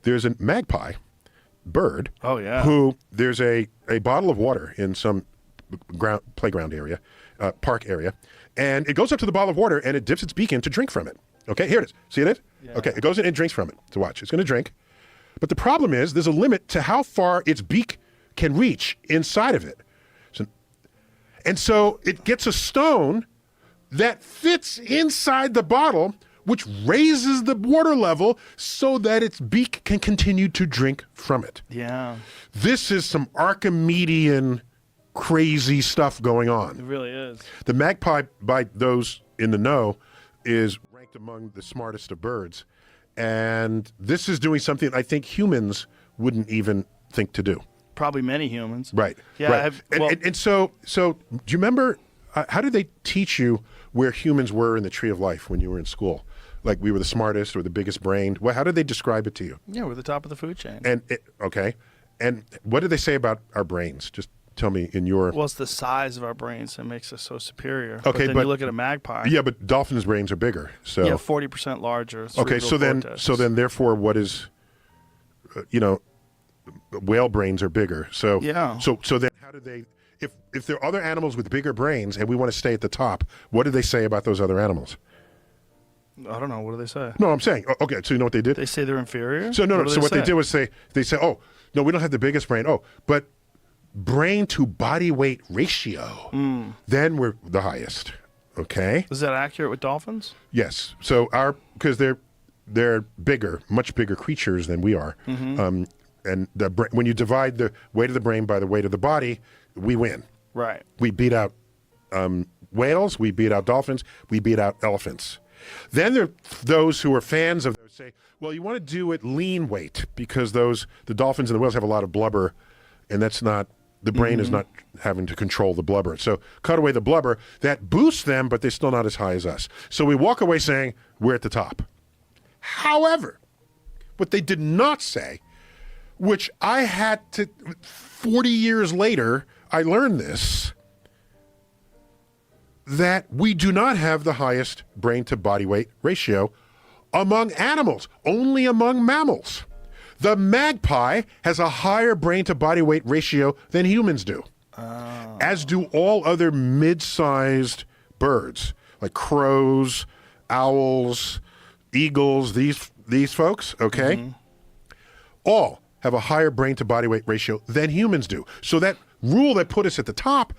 there's a magpie bird. Oh, yeah. Who there's a bottle of water in some playground area, park area, and it goes up to the bottle of water and it dips its beak in to drink from it. Okay, here it is. See it? Yeah. Okay, it goes in and drinks from it. To watch. It's going to drink. But the problem is there's a limit to how far its beak can reach inside of it. So it gets a stone that fits inside the bottle, which raises the water level so that its beak can continue to drink from it. Yeah. This is some Archimedean crazy stuff going on. It really is. The magpie, by those in the know, is ranked among the smartest of birds. And this is doing something I think humans wouldn't even think to do. Probably many humans. Right. Yeah. Right. And so do you remember, how did they teach you where humans were in the tree of life when you were in school? Like we were the smartest or the biggest brained? Well, how did they describe it to you? Yeah, we're the top of the food chain. Okay. And what did they say about our brains? Just tell me in your... Well, it's the size of our brains that makes us so superior. Okay, but then you look at a magpie. Yeah, but dolphins' brains are bigger. So yeah, 40% larger. Okay, so then therefore, what is, whale brains are bigger. So yeah. So then how do they? If there are other animals with bigger brains and we want to stay at the top, what do they say about those other animals? I don't know. What do they say? No, I'm saying. Okay, so you know what they did? They say they're inferior. So no. So what they did was they say, oh no, we don't have the biggest brain. Oh, but brain to body weight ratio, then we're the highest. Okay. Is that accurate with dolphins? Yes. So because they're bigger, much bigger creatures than we are. Mm-hmm. And when you divide the weight of the brain by the weight of the body, we win. Right. We beat out whales. We beat out dolphins. We beat out elephants. Then there are those who are fans of those say, well, you want to do it lean weight because the dolphins and the whales have a lot of blubber, and that's not. The brain is not having to control the blubber. So cut away the blubber. That boosts them, but they're still not as high as us. So we walk away saying we're at the top. However, what they did not say, which I had to, 40 years later, I learned this, that we do not have the highest brain to body weight ratio among animals, only among mammals. The magpie has a higher brain to body weight ratio than humans do, as do all other mid-sized birds, like crows, owls, eagles, these folks, okay? All have a higher brain to body weight ratio than humans do. So that rule that put us at the top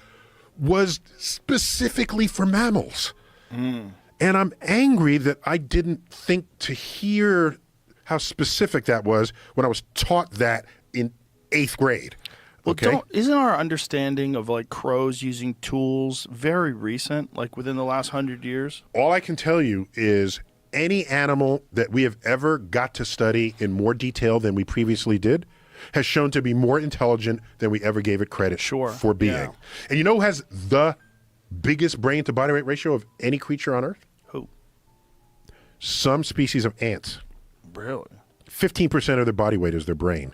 was specifically for mammals. And I'm angry that I didn't think to hear how specific that was when I was taught that in 8th grade. Okay. Well, isn't our understanding of like crows using tools very recent, like within the last 100 years? All I can tell you is any animal that we have ever got to study in more detail than we previously did has shown to be more intelligent than we ever gave it credit for being. Yeah. And you know who has the biggest brain to body weight ratio of any creature on Earth? Who? Some species of ants. Really? 15% of their body weight is their brain.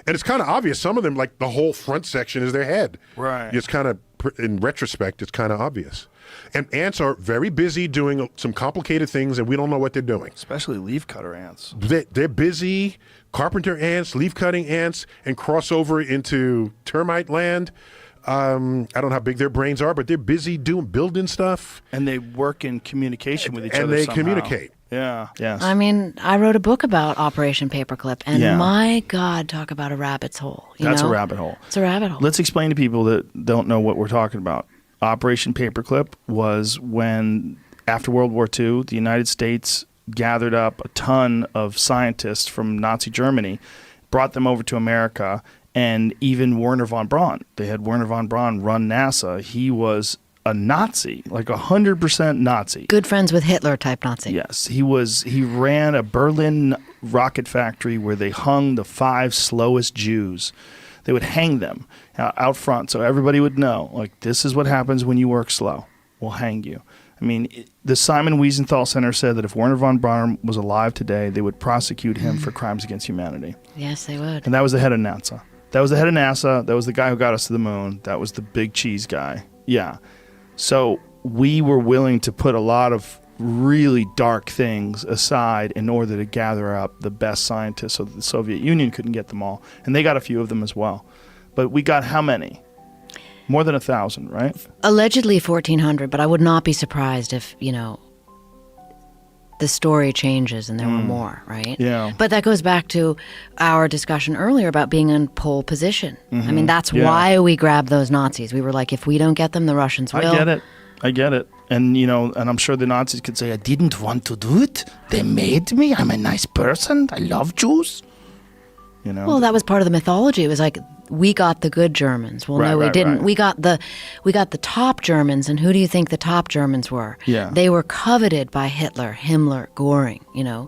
And it's kind of obvious. Some of them, like the whole front section is their head. Right. It's kind of, in retrospect, it's kind of obvious. And ants are very busy doing some complicated things, and we don't know what they're doing. Especially leafcutter ants. They're busy, carpenter ants, leaf-cutting ants, and cross over into termite land. I don't know how big their brains are, but they're busy building stuff. And they work in communication with each other And they somehow. communicate. Yeah. Yes. I mean, I wrote a book about Operation Paperclip, and my God, talk about a rabbit's hole. That's a rabbit hole. It's a rabbit hole. Let's explain to people that don't know what we're talking about. Operation Paperclip was when, after World War II, the United States gathered up a ton of scientists from Nazi Germany, brought them over to America, and even Werner von Braun. They had Werner von Braun run NASA. He was a Nazi, like 100% Nazi. Good friends with Hitler type Nazi. Yes, he ran a Berlin rocket factory where they hung the 5 slowest Jews. They would hang them out front so everybody would know, like, this is what happens when you work slow. We'll hang you. I mean, the Simon Wiesenthal Center said that if Werner von Braun was alive today, they would prosecute him for crimes against humanity. Yes, they would. And that was the head of NASA. That was the head of NASA. That was the guy who got us to the moon. That was the big cheese guy. Yeah. So we were willing to put a lot of really dark things aside in order to gather up the best scientists so that the Soviet Union couldn't get them all. And they got a few of them as well. But we got how many? More than 1,000, right? Allegedly 1,400, but I would not be surprised if, the story changes and there were more, right? Yeah. But that goes back to our discussion earlier about being in pole position. I mean, that's why we grabbed those Nazis. We were like, if we don't get them, the Russians will. I get it. And, and I'm sure the Nazis could say, I didn't want to do it. They made me. I'm a nice person. I love Jews. Well, that was part of the mythology. It was like, we got the good Germans. Well, no, we didn't. Right. We got the top Germans, and who do you think the top Germans were? Yeah. They were coveted by Hitler, Himmler, Göring,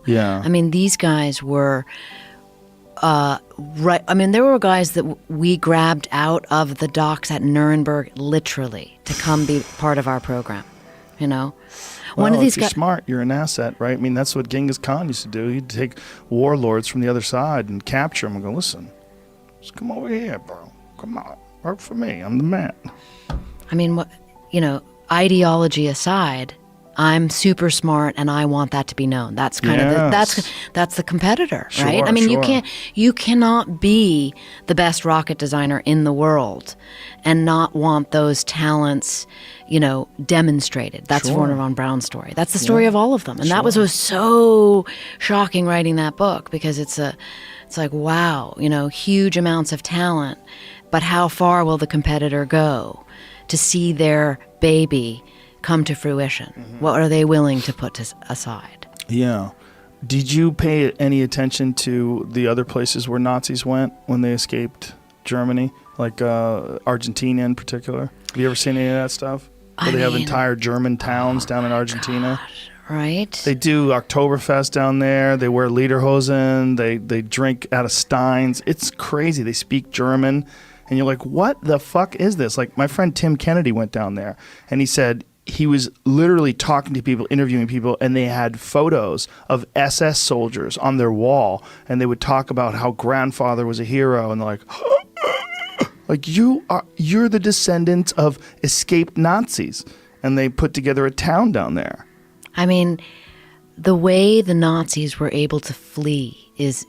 Yeah. I mean, these guys were right. I mean, there were guys that we grabbed out of the docks at Nuremberg literally to come be part of our program, One of these guys. You're smart, you're an asset, right? I mean, that's what Genghis Khan used to do. He'd take warlords from the other side and capture them and go, listen, just come over here, bro. Come on, work for me. I'm the man. I mean, ideology aside, I'm super smart and I want that to be known. That's kind of that's the competitor, right? Sure, I mean, sure. you cannot be the best rocket designer in the world and not want those talents, demonstrated. That's Sure. Werner von Braun's story. That's the story of all of them. And that was so shocking writing that book, because it's like, wow, huge amounts of talent, but how far will the competitor go to see their baby come to fruition? What are they willing to put aside? Yeah. Did you pay any attention to the other places where Nazis went when they escaped Germany, like Argentina in particular? Have you ever seen any of that stuff? Where they have entire German towns down in Argentina. God, right? They do Oktoberfest down there. They wear lederhosen. They drink out of steins. It's crazy. They speak German. And you're like, what the fuck is this? Like, my friend Tim Kennedy went down there, and he said he was literally talking to people, interviewing people, and they had photos of SS soldiers on their wall, and they would talk about how grandfather was a hero, and they're like, like, you're the descendants of escaped Nazis, and they put together a town down there. I mean, the way the Nazis were able to flee is,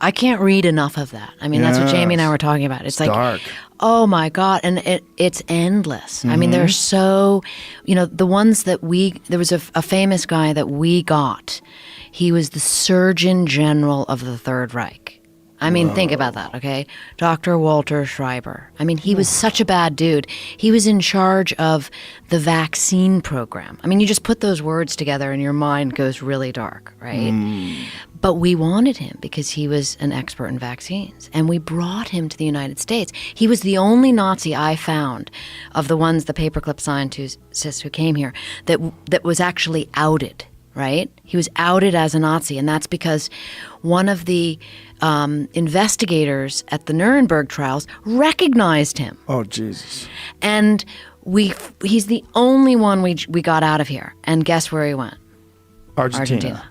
I can't read enough of that. I mean, that's what Jamie and I were talking about. It's like, dark. Oh my God. And it's endless. I mean, there's so, the ones that there was a famous guy that we got. He was the Surgeon General of the Third Reich. I mean, think about that, okay? Dr. Walter Schreiber. I mean, he was such a bad dude. He was in charge of the vaccine program. I mean, you just put those words together and your mind goes really dark, right? But we wanted him because he was an expert in vaccines. And we brought him to the United States. He was the only Nazi I found of the ones, the paperclip scientists who came here, that was actually outed, right? He was outed as a Nazi. And that's because one of the investigators at the Nuremberg trials recognized him. Oh, Jesus. And he's the only one we got out of here. And guess where he went? Argentina.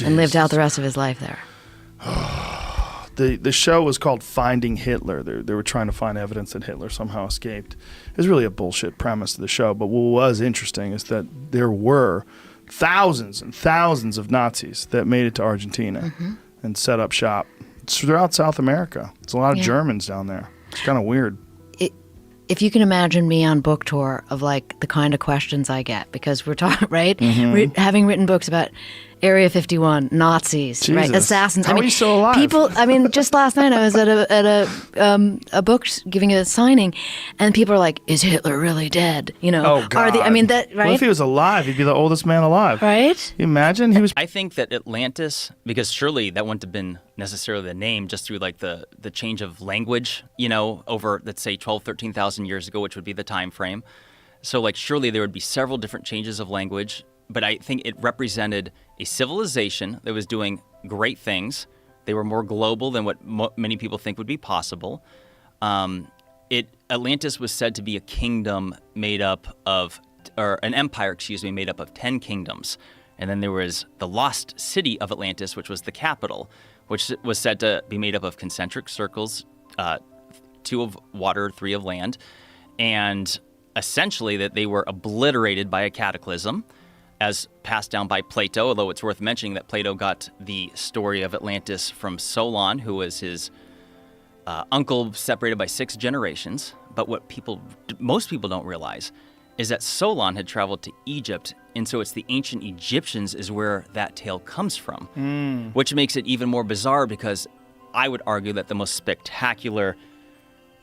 And lived out the rest of his life there. The show was called Finding Hitler. They were trying to find evidence that Hitler somehow escaped. It was really a bullshit premise of the show, but what was interesting is that there were thousands and thousands of Nazis that made it to Argentina and set up shop. It's throughout South America. There's a lot of Germans down there. It's kind of weird. If you can imagine me on book tour of like the kind of questions I get, because we're talking, right? Having written books about Area 51, Nazis, Jesus. right? Assassins. How are you still alive? People, I mean, just last night I was at a book giving a signing, and people are like, "Is Hitler really dead?" Oh God. Right? What if he was alive? He'd be the oldest man alive. Right? Can you imagine? He was. I think that Atlantis, because surely that wouldn't have been necessarily the name just through like the change of language, over, let's say 12, 13,000 years ago, which would be the time frame. So like surely there would be several different changes of language, but I think it represented a civilization that was doing great things. They were more global than what many people think would be possible. Atlantis was said to be a kingdom made up of, or an empire, made up of 10 kingdoms. And then there was the lost city of Atlantis, which was the capital, which was said to be made up of concentric circles, 2 of water, 3 of land, and essentially that they were obliterated by a cataclysm. as passed down by Plato, although it's worth mentioning that Plato got the story of Atlantis from Solon, who was his uncle separated by 6 generations. But what most people don't realize is that Solon had traveled to Egypt, and so it's the ancient Egyptians is where that tale comes from, which makes it even more bizarre because I would argue that the most spectacular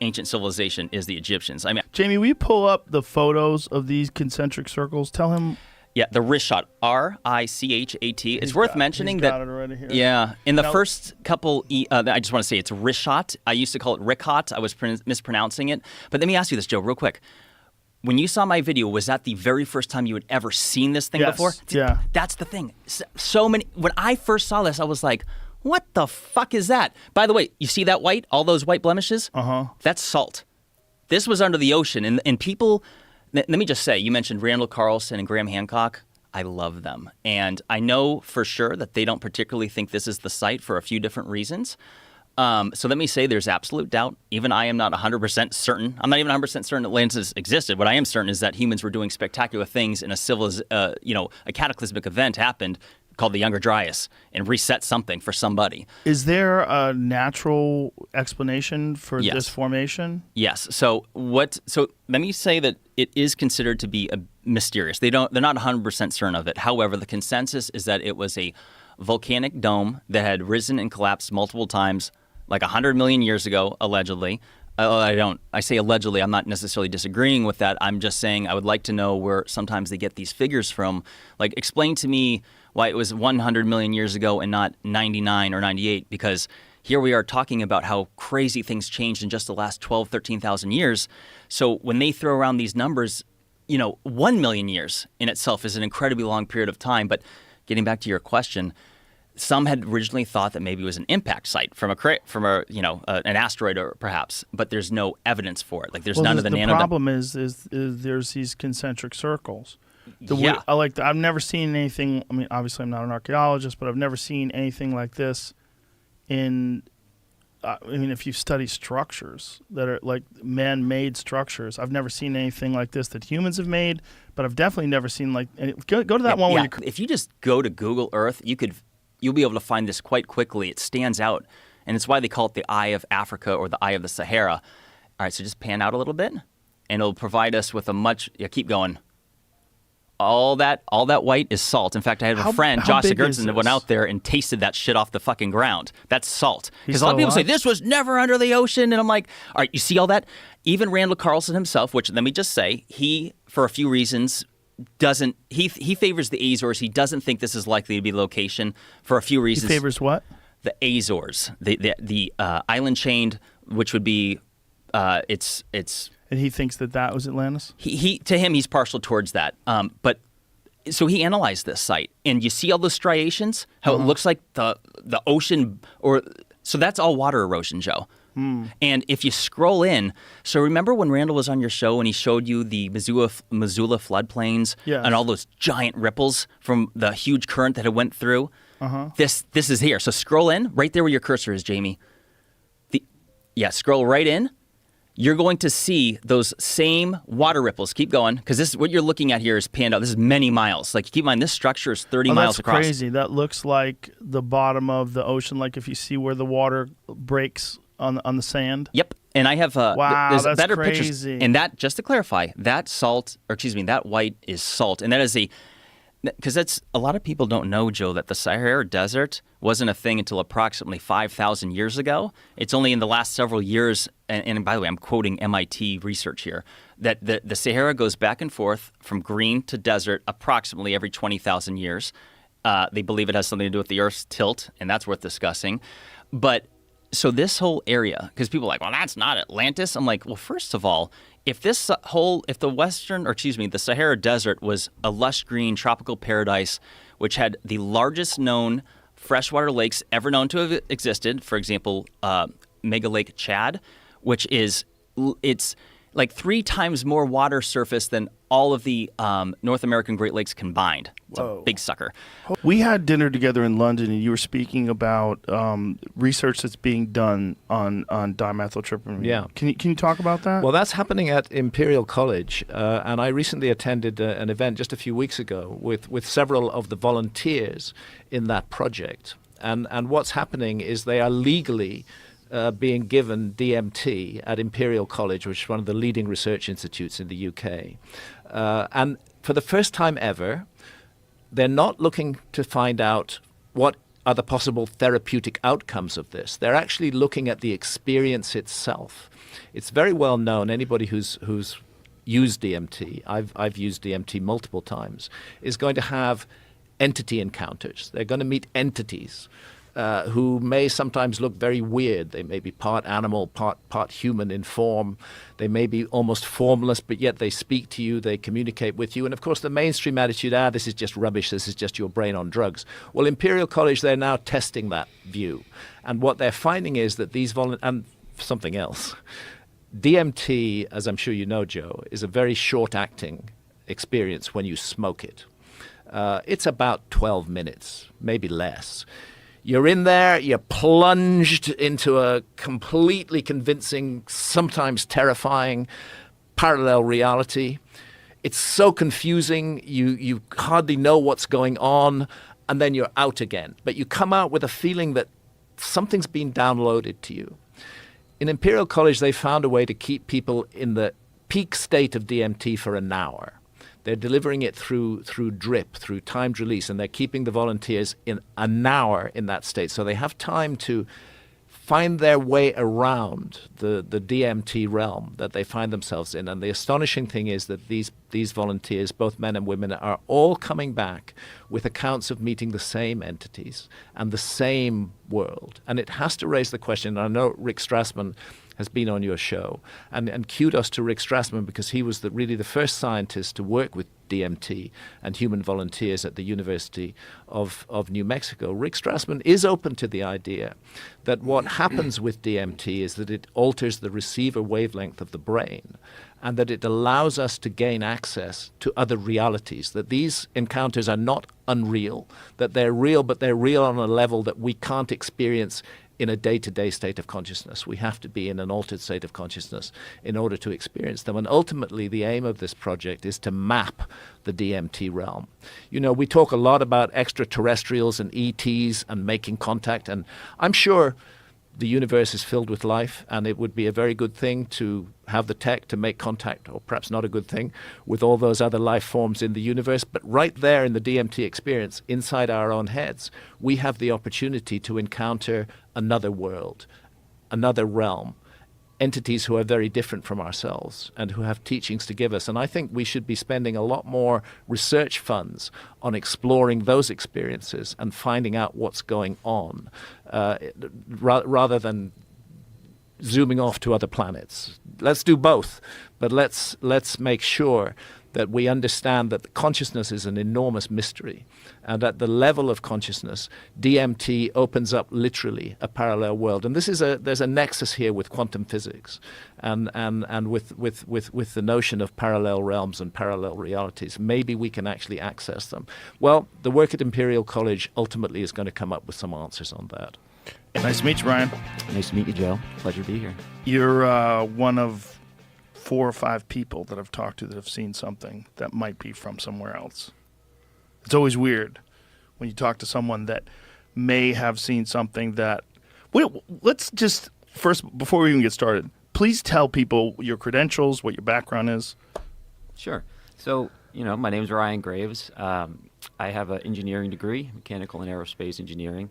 ancient civilization is the Egyptians. I mean, Jamie, will you pull up the photos of these concentric circles? Tell him. Yeah, the Richat, R-I-C-H-A-T. It's worth mentioning he's that. got it already here. Yeah, in the first couple, I just want to say it's Richat. I used to call it Ricot. I was mispronouncing it. But let me ask you this, Joe, real quick. When you saw my video, was that the very first time you had ever seen this thing before? Yeah. That's the thing. So many. When I first saw this, I was like, what the fuck is that? By the way, you see that white? All those white blemishes? That's salt. This was under the ocean. And people, let me just say, you mentioned Randall Carlson and Graham Hancock. I love them. And I know for sure that they don't particularly think this is the site for a few different reasons. So let me say there's absolute doubt. Even I am not 100% certain. I'm not even 100% certain Atlantis existed. What I am certain is that humans were doing spectacular things and a cataclysmic event happened called the Younger Dryas and reset something for somebody. Is there a natural explanation for this formation? Yes. So let me say that it is considered to be mysterious. They're not 100% certain of it. However, the consensus is that it was a volcanic dome that had risen and collapsed multiple times, like 100 million years ago, allegedly. I say allegedly, I'm not necessarily disagreeing with that. I'm just saying I would like to know where sometimes they get these figures from. Like, explain to me why it was 100 million years ago and not 99 or 98, because here we are talking about how crazy things changed in just the last 12, 13,000 years. So when they throw around these numbers, 1 million years in itself is an incredibly long period of time. But getting back to your question, some had originally thought that maybe it was an impact site from an asteroid or perhaps, but there's no evidence for it. Like there's none of the nano. The problem is there's these concentric circles. Yeah. I've never seen anything. I mean, obviously I'm not an archaeologist, but I've never seen anything like this if you study structures that are like man-made structures, I've never seen anything like this that humans have made, but I've definitely never seen go to that one. Yeah. If you just go to Google Earth, you'll be able to find this quite quickly. It stands out, and it's why they call it the Eye of Africa or the Eye of the Sahara. All right, so just pan out a little bit, and it'll provide us with keep going. All that white is salt. In fact, I had a friend, Josh Sigurdsson, that went out there and tasted that shit off the fucking ground. That's salt. Because a lot of people say, this was never under the ocean. And I'm like, all right, you see all that? Even Randall Carlson himself, which let me just say, he, for a few reasons, he favors the Azores. He doesn't think this is likely to be the location for a few reasons. He favors what? The Azores, the island chain, which would be, it's and he thinks that was Atlantis? To him, he's partial towards that. But so he analyzed this site, and you see all those striations, how it looks like the ocean, so that's all water erosion, Joe. And if you scroll in, so remember when Randall was on your show and he showed you the Missoula floodplains and all those giant ripples from the huge current that it went through? This is here. So scroll in, right there where your cursor is, Jamie. Scroll right in. You're going to see those same water ripples. Keep going, because this what you're looking at here is panned out. This is many miles. Like, keep in mind, this structure is 30 miles across. That's crazy. That looks like the bottom of the ocean, like if you see where the water breaks on the sand. Yep. And I have there's that's better crazy. Pictures. And that, just to clarify, that white is salt, and that is because that's a lot of people don't know, Joe, that the Sahara Desert wasn't a thing until approximately 5,000 years ago. It's only in the last several years, and by the way, I'm quoting MIT research here, that the Sahara goes back and forth from green to desert approximately every 20,000 years. They believe it has something to do with the Earth's tilt, and that's worth discussing. But so this whole area, because people are like, well, that's not Atlantis. I'm like, well, first of all, if the Sahara Desert was a lush green tropical paradise, which had the largest known freshwater lakes ever known to have existed, for example, Mega Lake Chad, which is, it's like 3 times more water surface than all of the North American Great Lakes combined. It's a big sucker. We had dinner together in London, and you were speaking about research that's being done on dimethyltryptamine. Yeah. Can you talk about that? Well, that's happening at Imperial College, and I recently attended an event just a few weeks ago with several of the volunteers in that project. And what's happening is they are legally being given DMT at Imperial College, which is one of the leading research institutes in the UK. And for the first time ever, they're not looking to find out what are the possible therapeutic outcomes of this. They're actually looking at the experience itself. It's very well known, anybody who's used DMT, I've used DMT multiple times, is going to have entity encounters. They're going to meet entities who may sometimes look very weird. They may be part animal, part human in form. They may be almost formless, but yet they speak to you, they communicate with you. And of course, the mainstream attitude, this is just rubbish, this is just your brain on drugs. Well, Imperial College, they're now testing that view. And what they're finding is that and something else, DMT, as I'm sure you know, Joe, is a very short-acting experience when you smoke it. It's about 12 minutes, maybe less. You're in there, you're plunged into a completely convincing, sometimes terrifying parallel reality. It's so confusing, you hardly know what's going on, and then you're out again. But you come out with a feeling that something's been downloaded to you. In Imperial College, they found a way to keep people in the peak state of DMT for an hour. They're delivering it through drip, through timed release, and they're keeping the volunteers in an hour in that state. So they have time to find their way around the DMT realm that they find themselves in. And the astonishing thing is that these volunteers, both men and women, are all coming back with accounts of meeting the same entities and the same world. And it has to raise the question, and I know Rick Strassman has been on your show. And kudos to Rick Strassman, because he was really the first scientist to work with DMT and human volunteers at the University of New Mexico. Rick Strassman is open to the idea that what happens with DMT is that it alters the receiver wavelength of the brain, and that it allows us to gain access to other realities, that these encounters are not unreal, that they're real, but they're real on a level that we can't experience in a day-to-day state of consciousness. We have to be in an altered state of consciousness in order to experience them. And ultimately, the aim of this project is to map the DMT realm. You know, we talk a lot about extraterrestrials and ETs and making contact, and I'm sure the universe is filled with life, and it would be a very good thing to have the tech to make contact, or perhaps not a good thing, with all those other life forms in the universe. But right there in the DMT experience, inside our own heads, we have the opportunity to encounter another world, another realm, entities who are very different from ourselves and who have teachings to give us. And I think we should be spending a lot more research funds on exploring those experiences and finding out what's going on, rather than zooming off to other planets. Let's do both, but let's make sure that we understand that the consciousness is an enormous mystery, and at the level of consciousness, DMT opens up literally a parallel world. And there's a nexus here with quantum physics, and with the notion of parallel realms and parallel realities. Maybe we can actually access them. Well, the work at Imperial College ultimately is going to come up with some answers on that. Nice to meet you, Ryan. Nice to meet you, Joe. Pleasure to be here. You're one of 4 or 5 people that I've talked to that have seen something that might be from somewhere else. It's always weird when you talk to someone that may have seen something that... Wait, let's just, first, before we even get started, please tell people your credentials, what your background is. Sure. So, my name is Ryan Graves. I have an engineering degree, mechanical and aerospace engineering.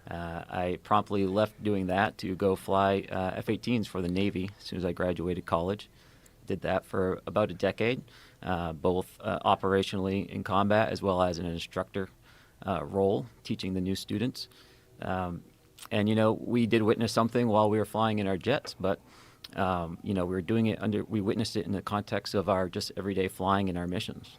I promptly left doing that to go fly F-18s for the Navy as soon as I graduated college. Did that for about a decade, both operationally in combat as well as in an instructor role, teaching the new students. And, we did witness something while we were flying in our jets, but, we were doing it we witnessed it in the context of our just everyday flying in our missions.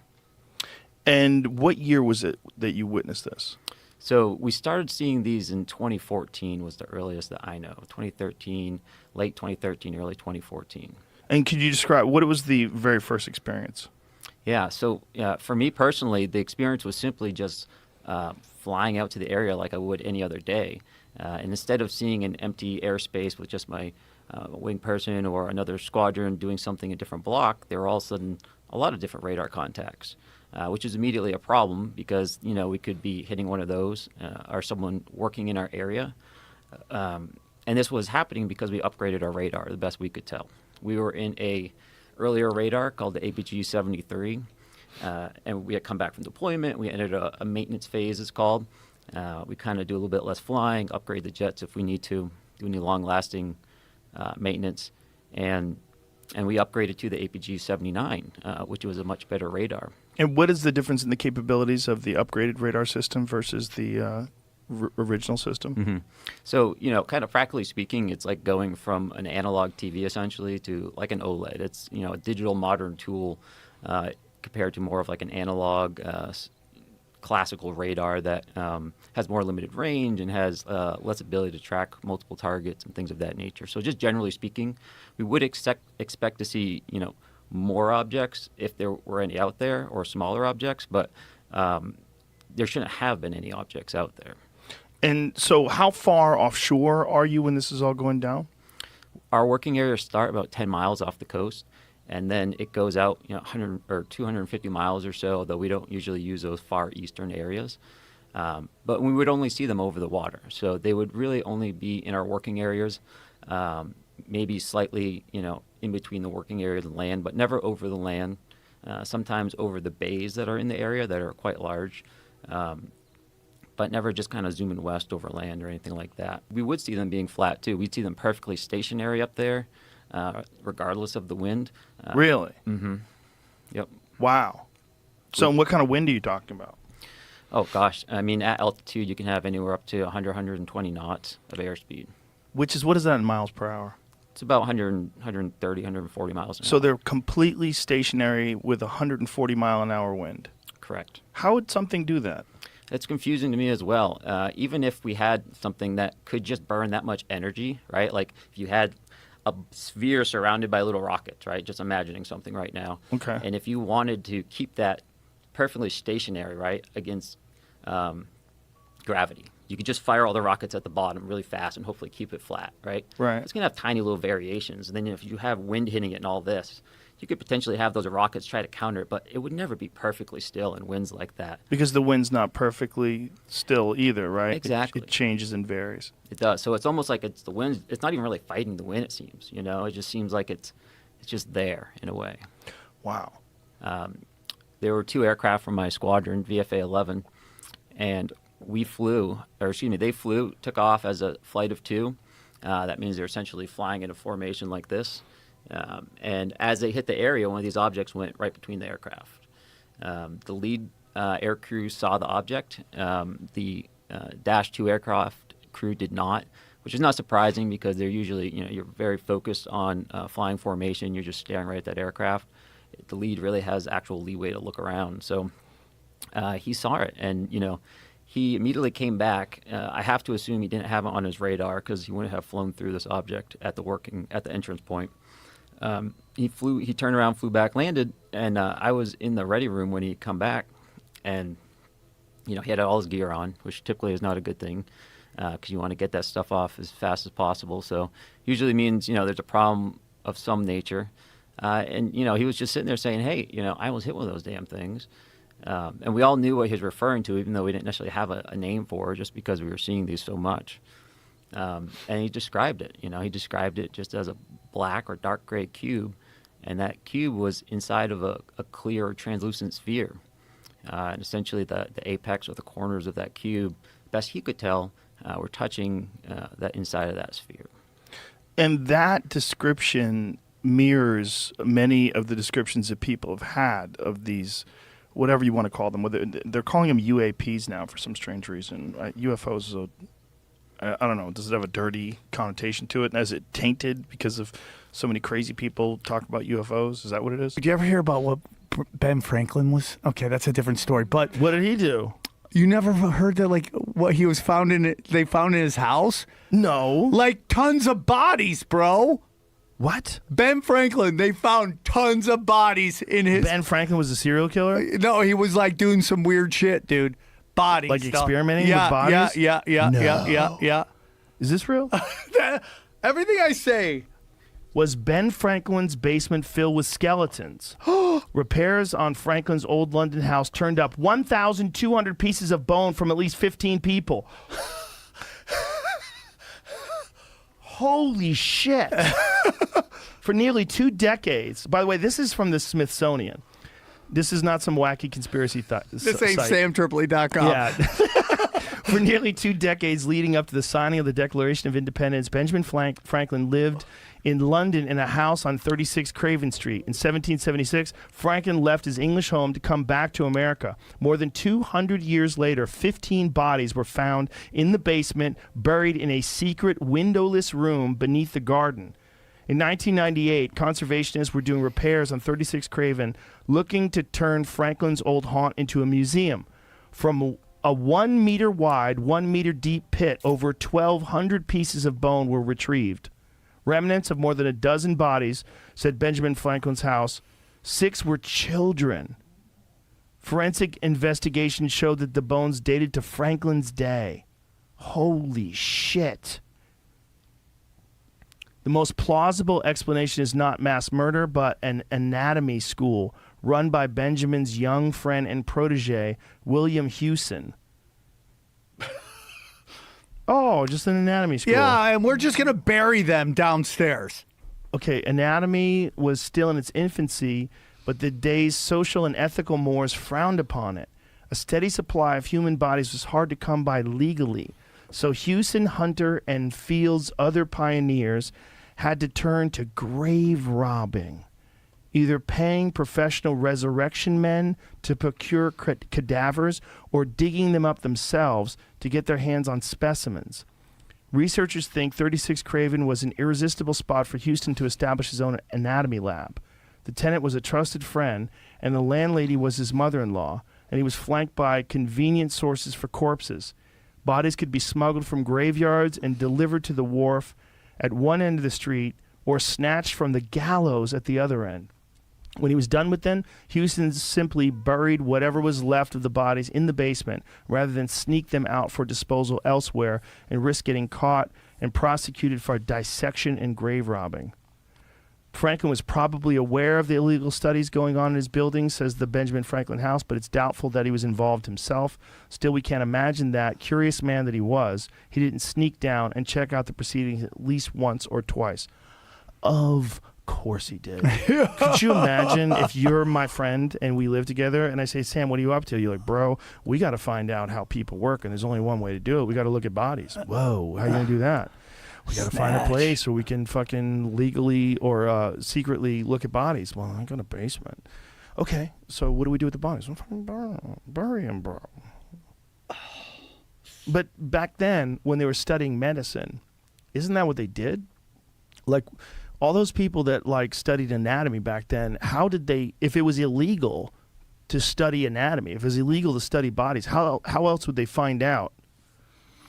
And what year was it that you witnessed this? So we started seeing these in 2014 was the earliest that I know. 2013, late 2013, early 2014. And could you describe what was the very first experience? Yeah, so for me personally, the experience was simply just flying out to the area like I would any other day. And instead of seeing an empty airspace with just my wing person or another squadron doing something in a different block, there were all of a sudden a lot of different radar contacts, which is immediately a problem because, we could be hitting one of those or someone working in our area. And this was happening because we upgraded our radar the best we could tell. We were in a earlier radar called the APG-73, and we had come back from deployment. We entered a maintenance phase, it's called. We kind of do a little bit less flying, upgrade the jets if we need to, do any long-lasting maintenance, and we upgraded to the APG-79, which was a much better radar. And what is the difference in the capabilities of the upgraded radar system versus the original system? Mm-hmm. So, kind of practically speaking, it's like going from an analog TV essentially to like an OLED. It's, a digital modern tool compared to more of like an analog classical radar that has more limited range and has less ability to track multiple targets and things of that nature. So just generally speaking, we would expect to see, more objects if there were any out there or smaller objects, but there shouldn't have been any objects out there. And so how far offshore are you when this is all going down? Our working areas start about 10 miles off the coast, and then it goes out 100 or 250 miles or so, though we don't usually use those far eastern areas. But we would only see them over the water. So they would really only be in our working areas, maybe slightly, in between the working area and the land, but never over the land. Sometimes over the bays that are in the area that are quite large, but never just kind of zooming west over land or anything like that. We would see them being flat too. We'd see them perfectly stationary up there, regardless of the wind. Really? Mm-hmm. Yep. Wow. So what kind of wind are you talking about? Oh, gosh. I mean, at altitude, you can have anywhere up to 100, 120 knots of airspeed. What is that in miles per hour? It's about 100, 130, 140 miles an hour. So they're completely stationary with 140 mile an hour wind. Correct. How would something do that? It's confusing to me as well. Even if we had something that could just burn that much energy, right? Like if you had a sphere surrounded by little rockets, right? Just imagining something right now. Okay. And if you wanted to keep that perfectly stationary, right, against gravity, you could just fire all the rockets at the bottom really fast and hopefully keep it flat, right? Right. It's going to have tiny little variations. And then if you have wind hitting it and all this, you could potentially have those rockets try to counter it, but it would never be perfectly still in winds like that. Because the wind's not perfectly still either, right? Exactly. It changes and varies. It does. So it's almost like it's the wind. It's not even really fighting the wind, it seems. It just seems like it's just there in a way. Wow. There were 2 aircraft from my squadron, VFA 11, and they flew, took off as a flight of 2. That means they're essentially flying in a formation like this. And as they hit the area, one of these objects went right between the aircraft. The lead air crew saw the object. The Dash 2 aircraft crew did not, which is not surprising because they're usually, you're very focused on flying formation. You're just staring right at that aircraft. The lead really has actual leeway to look around. So he saw it, and, he immediately came back. I have to assume he didn't have it on his radar because he wouldn't have flown through this object at the entrance point. He turned around, flew back, landed, and I was in the ready room when he come back, and he had all his gear on, which typically is not a good thing because you want to get that stuff off as fast as possible. So usually means there's a problem of some nature, and he was just sitting there saying, "Hey, I almost hit one of those damn things," and we all knew what he was referring to, even though we didn't necessarily have a name for it, just because we were seeing these so much. And he described it. He described it just as a black or dark gray cube, and that cube was inside of a clear translucent sphere. And essentially the apex or the corners of that cube, best he could tell, were touching that inside of that sphere. And that description mirrors many of the descriptions that people have had of these, whatever you want to call them. Whether they're calling them UAPs now for some strange reason. UFOs is I don't know, does it have a dirty connotation to it? And is it tainted because of so many crazy people talk about UFOs? Is that what it is? Did you ever hear about what Ben Franklin was? Okay, that's a different story. But What did he do? you never heard that, like, what he was they found in his house? No. Like, tons of bodies, bro. What? Ben Franklin, they found tons of bodies in his. Ben Franklin was a serial killer? No, he was like doing some weird shit, dude. Bodies. Like stuff. experimenting with bodies? Yeah. Is this real? Everything I say. Was Ben Franklin's basement filled with skeletons? Repairs on Franklin's old London house turned up 1,200 pieces of bone from at least 15 people. Holy shit. For nearly 2 decades. By the way, this is from the Smithsonian. This is not some wacky conspiracy This ain't site. SamTripoli.com. Yeah. For nearly 2 decades leading up to the signing of the Declaration of Independence, Benjamin Franklin lived in London in a house on 36 Craven Street. In 1776, Franklin left his English home to come back to America. More than 200 years later, 15 bodies were found in the basement, buried in a secret windowless room beneath the garden. In 1998, conservationists were doing repairs on 36 Craven, looking to turn Franklin's old haunt into a museum. From a 1 meter wide, 1 meter deep pit, over 1,200 pieces of bone were retrieved. Remnants of more than a dozen bodies, said Benjamin Franklin's house. 6 were children. Forensic investigation showed that the bones dated to Franklin's day. Holy shit. The most plausible explanation is not mass murder, but an anatomy school run by Benjamin's young friend and protege, William Hewson. Oh, just an anatomy school. Yeah, and we're just going to bury them downstairs. Okay, anatomy was still in its infancy, but the day's social and ethical mores frowned upon it. A steady supply of human bodies was hard to come by legally. So Hewson, Hunter, and Field's other pioneers had to turn to grave robbing, either paying professional resurrection men to procure cadavers or digging them up themselves to get their hands on specimens. Researchers think 36 Craven was an irresistible spot for Houston to establish his own anatomy lab. The tenant was a trusted friend, and the landlady was his mother-in-law, and he was flanked by convenient sources for corpses. Bodies could be smuggled from graveyards and delivered to the wharf at one end of the street or snatched from the gallows at the other end. When he was done with them, Houston simply buried whatever was left of the bodies in the basement rather than sneak them out for disposal elsewhere and risk getting caught and prosecuted for dissection and grave robbing. Franklin was probably aware of the illegal studies going on in his building, says the Benjamin Franklin House, but it's doubtful that he was involved himself. Still, we can't imagine that, curious man that he was, he didn't sneak down and check out the proceedings at least once or twice. Of course he did. Could you imagine if you're my friend and we live together and I say, Sam, what are you up to? You're like, bro, we got to find out how people work, and there's only one way to do it. We got to look at bodies. Whoa, how are you going to do that? We got to find a place where we can fucking legally or secretly look at bodies. Well, I got a basement. Okay, so what do we do with the bodies? Well, fucking bury them, bro. But back then, when they were studying medicine, isn't that what they did? Like, all those people that like studied anatomy back then, how did they, if it was illegal to study anatomy, if it was illegal to study bodies, how else would they find out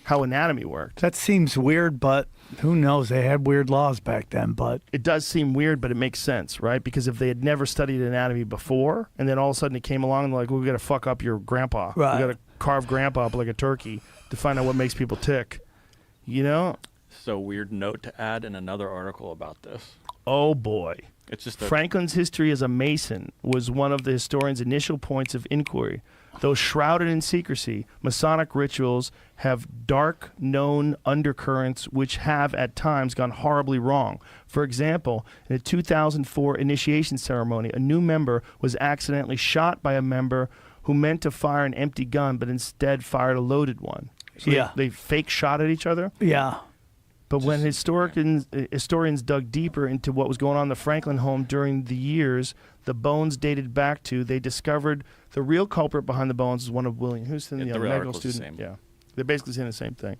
how anatomy worked? That seems weird, but who knows? They had weird laws back then, but It does seem weird, but it makes sense, right? Because if they had never studied anatomy before, and then all of a sudden it came along and like, well, we got to fuck up your grandpa. Right. We got to carve grandpa up like a turkey to find out what makes people tick. You know? So weird note to add in another article about this. Oh boy. It's just a, Franklin's history as a Mason was one of the historian's initial points of inquiry. Though shrouded in secrecy, Masonic rituals have dark, known undercurrents which have at times gone horribly wrong. For example, in a 2004 initiation ceremony, a new member was accidentally shot by a member who meant to fire an empty gun but instead fired a loaded one. So Yeah. they fake shot at each other. yeah. But when historians dug deeper into what was going on in the Franklin home during the years the bones dated back to, they discovered the real culprit behind the bones is one of William Houston, Yeah, the the real medical article's the student. same. Yeah, they're basically saying the same thing.